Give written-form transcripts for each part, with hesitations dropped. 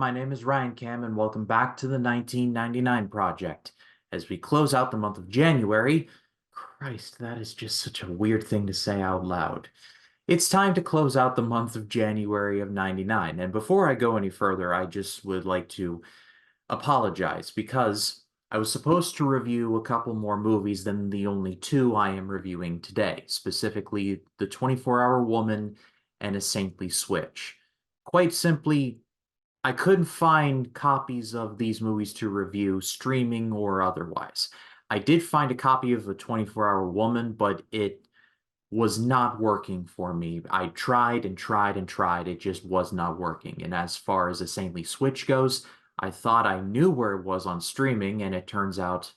my name is Ryan Cam, and welcome back to the 1999 Project. As we close out the month of January, Christ, that is just such a weird thing to say out loud. It's time to close out the month of January of 99, and before I go any further, I just would like to apologize because I was supposed to review a couple more movies than the only two I am reviewing today, specifically The 24-Hour Woman and A Saintly Switch. Quite simply, I couldn't find copies of these movies to review, streaming or otherwise. I did find a copy of The 24-Hour Woman, but it was not working for me. I tried and tried and tried. It just was not working. And as far as A Saintly Switch goes, I thought I knew where it was on streaming, and it turns out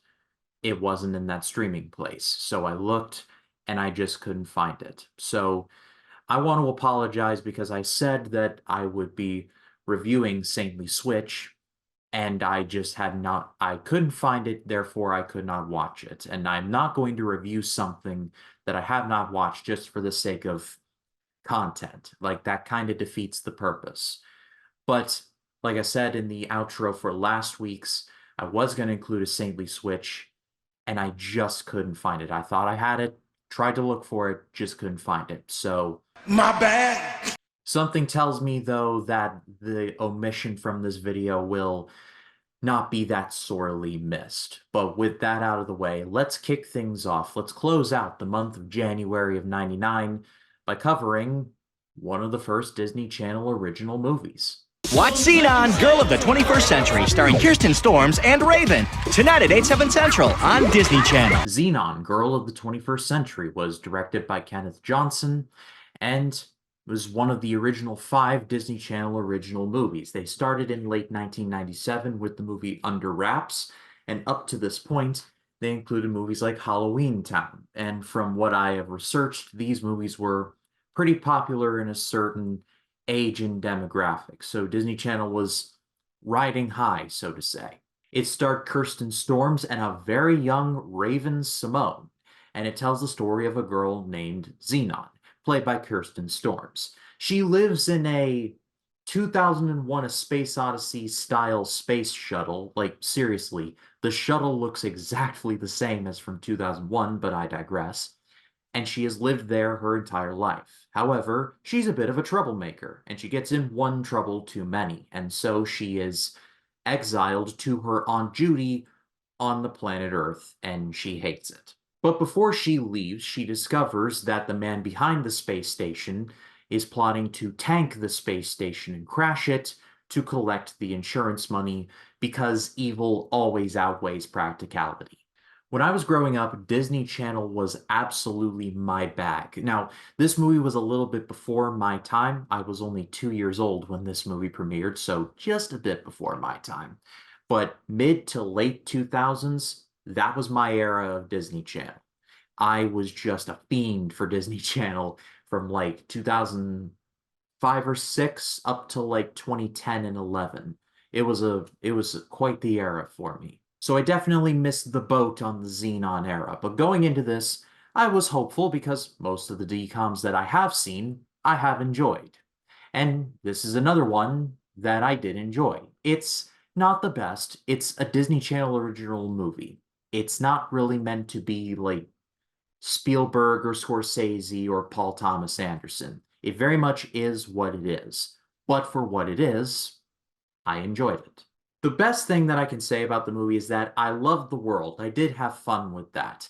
it wasn't in that streaming place. So I looked and I just couldn't find it. So I want to apologize because I said that I would be reviewing Saintly Switch, and I couldn't find it, therefore I could not watch it. And I'm not going to review something that I have not watched just for the sake of content. Like, that kind of defeats the purpose. But, like I said in the outro for last week's, I was going to include A Saintly Switch, and I just couldn't find it. I thought I had it, tried to look for it, just couldn't find it. So, my bad. Something tells me, though, that the omission from this video will not be that sorely missed. But with that out of the way, let's kick things off. Let's close out the month of January of 99 by covering one of the first Disney Channel original movies. Watch Xenon, Girl of the 21st Century, starring Kirsten Storms and Raven, tonight at 8/7 Central on Disney Channel. Xenon, Girl of the 21st Century was directed by Kenneth Johnson and was one of the original 5 Disney Channel original movies. They started in late 1997 with the movie Under Wraps, and up to this point, they included movies like Halloween Town. And from what I have researched, these movies were pretty popular in a certain age and demographic, so Disney Channel was riding high, so to say. It starred Kirsten Storms and a very young Raven-Symoné, and it tells the story of a girl named Xenon, played by Kirsten Storms. She lives in a 2001 A Space Odyssey style space shuttle. Like, seriously, the shuttle looks exactly the same as from 2001, but I digress. And she has lived there her entire life. However, she's a bit of a troublemaker, and she gets in one trouble too many, and so she is exiled to her Aunt Judy on the planet Earth, and she hates it. But before she leaves, she discovers that the man behind the space station is plotting to tank the space station and crash it to collect the insurance money, because evil always outweighs practicality. When I was growing up, Disney Channel was absolutely my bag. Now, this movie was a little bit before my time. I was only 2 years old when this movie premiered, so just a bit before my time. But mid to late 2000s, that was my era of Disney Channel. I was just a fiend for Disney Channel from like 2005 or 6 up to like 2010 and 11. It was quite the era for me. So I definitely missed the boat on the Xenon era, but going into this, I was hopeful because most of the DCOMs that I have seen, I have enjoyed. And this is another one that I did enjoy. It's not the best. It's a Disney Channel original movie. It's not really meant to be like Spielberg or Scorsese or Paul Thomas Anderson. It very much is what it is. But for what it is, I enjoyed it. The best thing that I can say about the movie is that I loved the world. I did have fun with that.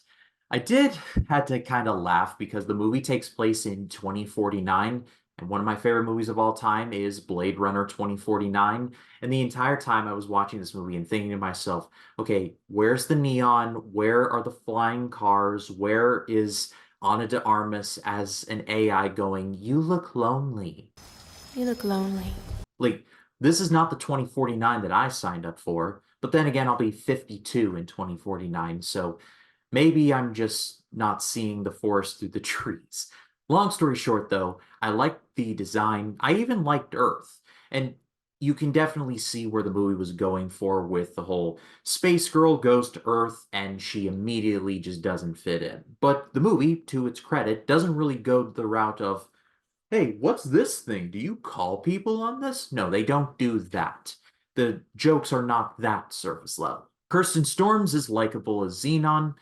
I did had to kind of laugh because the movie takes place in 2049, and one of my favorite movies of all time is Blade Runner 2049. And the entire time I was watching this movie and thinking to myself, okay, where's the neon? Where are the flying cars? Where is Ana de Armas as an AI going, "You look lonely"? You look lonely. Like, this is not the 2049 that I signed up for, but then again, I'll be 52 in 2049, so maybe I'm just not seeing the forest through the trees. Long story short, though, I liked the design. I even liked Earth, and you can definitely see where the movie was going for with the whole space girl goes to Earth and she immediately just doesn't fit in. But the movie, to its credit, doesn't really go the route of, hey, what's this thing? Do you call people on this? No, they don't do that. the jokes are not that surface level. Kirsten Storms is likable as Xenon.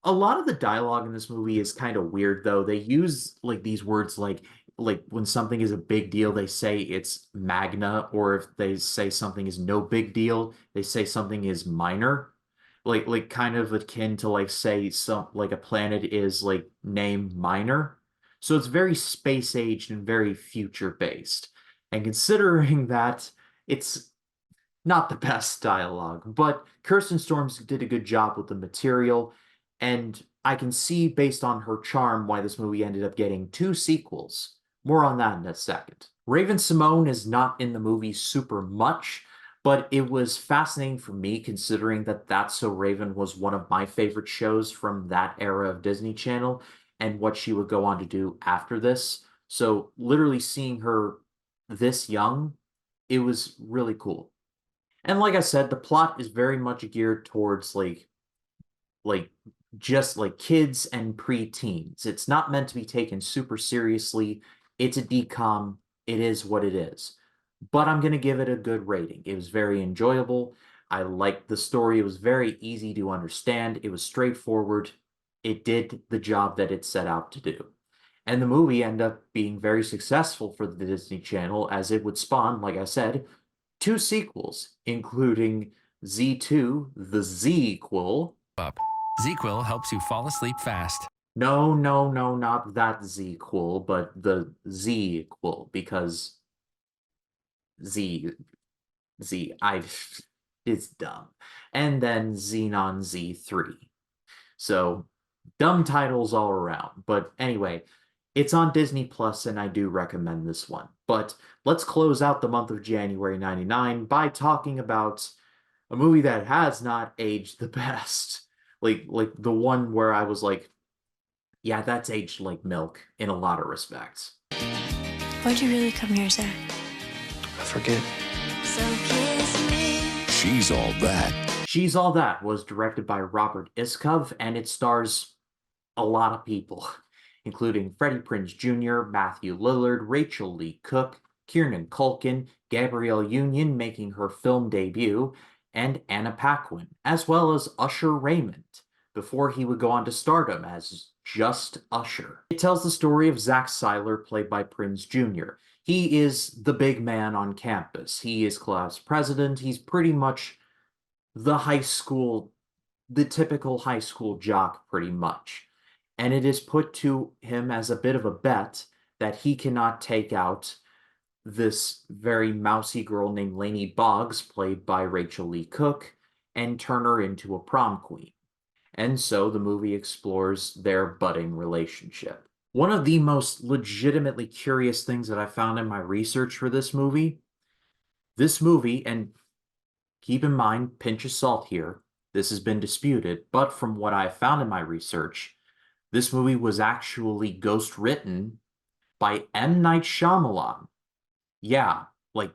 A lot of the dialogue in this movie is kind of weird though. They use like these words like when something is a big deal, they say it's magna, or if they say something is no big deal, they say something is minor. Like kind of akin to like say some like a planet is like name minor. So it's very space aged and very future based. And considering that it's not the best dialogue, but Kirsten Storms did a good job with the material, and I can see, based on her charm, why this movie ended up getting two sequels. More on that in a second. Raven-Symoné is not in the movie super much, but it was fascinating for me considering that That's So Raven was one of my favorite shows from that era of Disney Channel and what she would go on to do after this. So literally seeing her this young, it was really cool. And like I said, the plot is very much geared towards like just like kids and preteens. It's not meant to be taken super seriously. It's a DCOM. It is what it is. But I'm going to give it a good rating. It was very enjoyable. I liked the story. It was very easy to understand. It was straightforward. It did the job that it set out to do. And the movie ended up being very successful for the Disney Channel as it would spawn, like I said, two sequels, including Z2, the Z-quel. Up. ZQuil helps you fall asleep fast. No, no, no, not that Z-quel, but the Z-quel, because Z, it's dumb. And then Xenon Z3. So, dumb titles all around. But anyway, it's on Disney Plus, and I do recommend this one. But let's close out the month of January 99 by talking about a movie that has not aged the best. Like the one where I was like, yeah, that's aged like milk in a lot of respects. Why'd you really come here, Zach? I forget. So kiss me. She's All That. She's All That was directed by Robert Iskov, and it stars a lot of people, including Freddie Prinze Jr., Matthew Lillard, Rachel Lee Cook, Kieran Culkin, Gabrielle Union making her film debut, and Anna Paquin, as well as Usher Raymond, before he would go on to stardom as just Usher. It tells the story of Zach Seiler, played by Prinze Jr. He is the big man on campus. He is class president. He's pretty much the typical high school jock, pretty much. And it is put to him as a bit of a bet that he cannot take out this very mousy girl named Lainey Boggs, played by Rachel Lee Cook, and turn her into a prom queen. And so the movie explores their budding relationship. One of the most legitimately curious things that I found in my research for this movie, and keep in mind, pinch of salt here, this has been disputed, but from what I found in my research, this movie was actually ghost written by M. Night Shyamalan. Yeah, like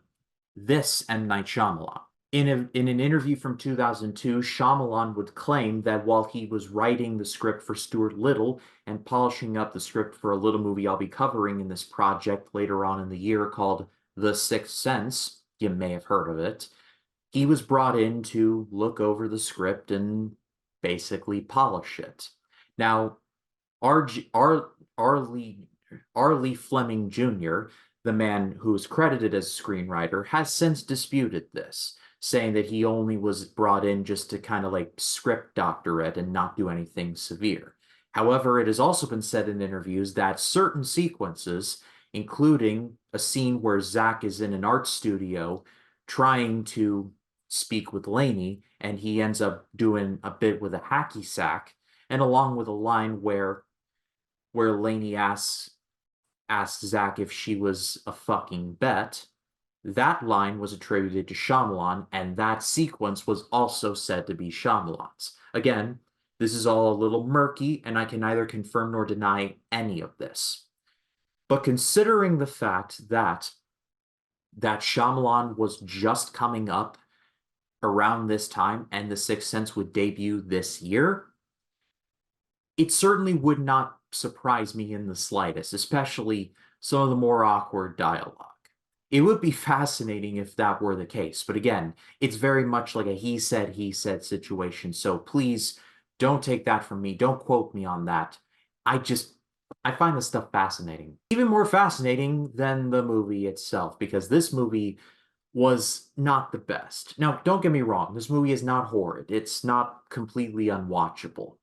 this M. Night Shyamalan. In an interview from 2002, Shyamalan would claim that while he was writing the script for Stuart Little and polishing up the script for a little movie I'll be covering in this project later on in the year called The Sixth Sense, you may have heard of it, he was brought in to look over the script and basically polish it. Now, R. Lee Fleming Jr., the man who is credited as a screenwriter, has since disputed this, saying that he only was brought in just to kind of like script doctor it and not do anything severe. However, it has also been said in interviews that certain sequences, including a scene where Zach is in an art studio trying to speak with Lainey, and he ends up doing a bit with a hacky sack, and along with a line where Lainey asks Zach if she was a fucking bet, that line was attributed to Shyamalan, and that sequence was also said to be Shyamalan's. Again, this is all a little murky, and I can neither confirm nor deny any of this. But considering the fact that Shyamalan was just coming up around this time, and The Sixth Sense would debut this year, it certainly would not surprise me in the slightest, especially some of the more awkward dialogue. It would be fascinating if that were the case, but again, it's very much like a he said situation, so please don't take that from me, don't quote me on that. I find this stuff fascinating. Even more fascinating than the movie itself, because this movie was not the best. Now, don't get me wrong, this movie is not horrid, it's not completely unwatchable.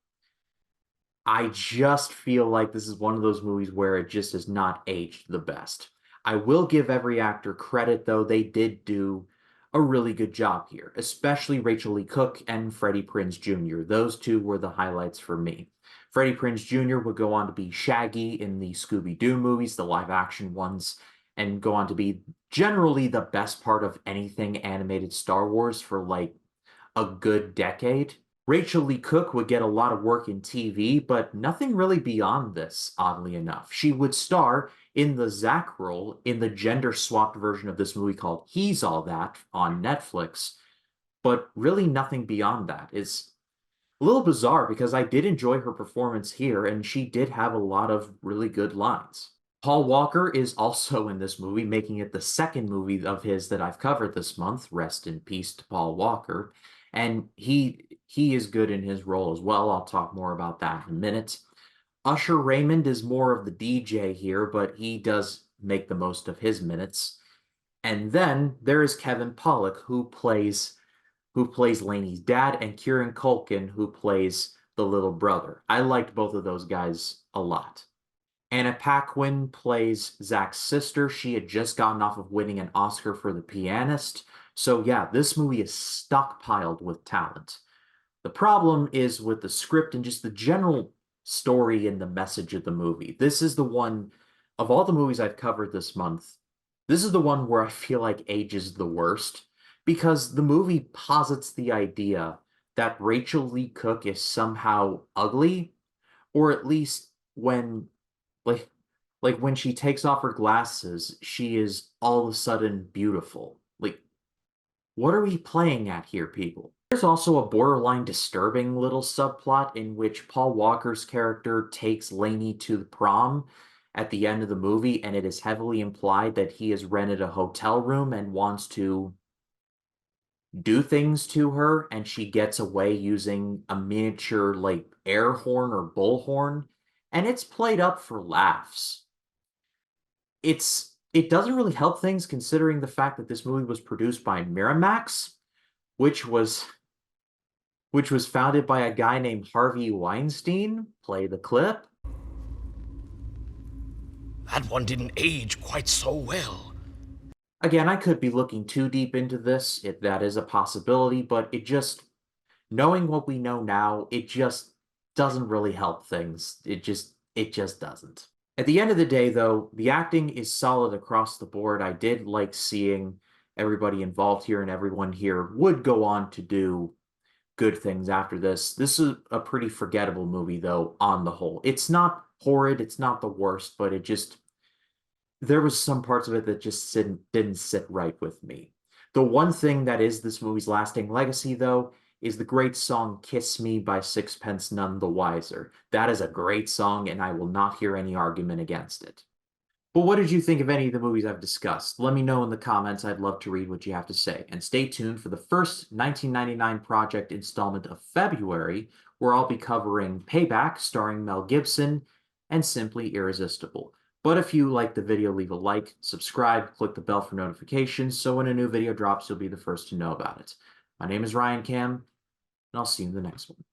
I just feel like this is one of those movies where it just has not aged the best. I will give every actor credit, though. They did do a really good job here, especially Rachel Lee Cook and Freddie Prinze Jr. Those two were the highlights for me. Freddie Prinze Jr. would go on to be Shaggy in the Scooby-Doo movies, the live-action ones, and go on to be generally the best part of anything animated Star Wars for, like, a good decade. Rachel Lee Cook would get a lot of work in TV, but nothing really beyond this, oddly enough. She would star in the Zack role in the gender-swapped version of this movie called He's All That on Netflix, but really nothing beyond that. Is a little bizarre because I did enjoy her performance here, and she did have a lot of really good lines. Paul Walker is also in this movie, making it the second movie of his that I've covered this month. Rest in peace to Paul Walker. And he is good in his role as well. I'll talk more about that in a minute. Usher Raymond is more of the DJ here, but he does make the most of his minutes. And then there is Kevin Pollak, who plays Laney's dad, and Kieran Culkin, who plays the little brother. I liked both of those guys a lot. Anna Paquin plays Zack's sister. She had just gotten off of winning an Oscar for The Pianist. So yeah, this movie is stockpiled with talent. The problem is with the script and just the general story and the message of the movie. This is the one, of all the movies I've covered this month, this is the one where I feel like ages the worst, because the movie posits the idea that Rachel Lee Cook is somehow ugly, or at least when, like when she takes off her glasses, she is all of a sudden beautiful. Like, what are we playing at here, people? There's also a borderline disturbing little subplot in which Paul Walker's character takes Laney to the prom at the end of the movie, and it is heavily implied that he has rented a hotel room and wants to do things to her, and she gets away using a miniature, like, air horn or bullhorn, and it's played up for laughs. It doesn't really help things considering the fact that this movie was produced by Miramax, which was founded by a guy named Harvey Weinstein. Play the clip. That one didn't age quite so well. Again, I could be looking too deep into this, if that is a possibility, but knowing what we know now, it just doesn't really help things. It just doesn't. At the end of the day, though, the acting is solid across the board. I did like seeing everybody involved here, and everyone here would go on to do good things after this. This is a pretty forgettable movie, though, on the whole. It's not horrid, it's not the worst, but there was some parts of it that just didn't sit right with me. The one thing that is this movie's lasting legacy, though, is the great song Kiss Me by Sixpence None the Wiser. That is a great song, and I will not hear any argument against it. But what did you think of any of the movies I've discussed? Let me know in the comments. I'd love to read what you have to say. And stay tuned for the first 1999 Project installment of February, where I'll be covering Payback, starring Mel Gibson, and Simply Irresistible. But if you like the video, leave a like, subscribe, click the bell for notifications, so when a new video drops, you'll be the first to know about it. My name is Ryan Cam, and I'll see you in the next one.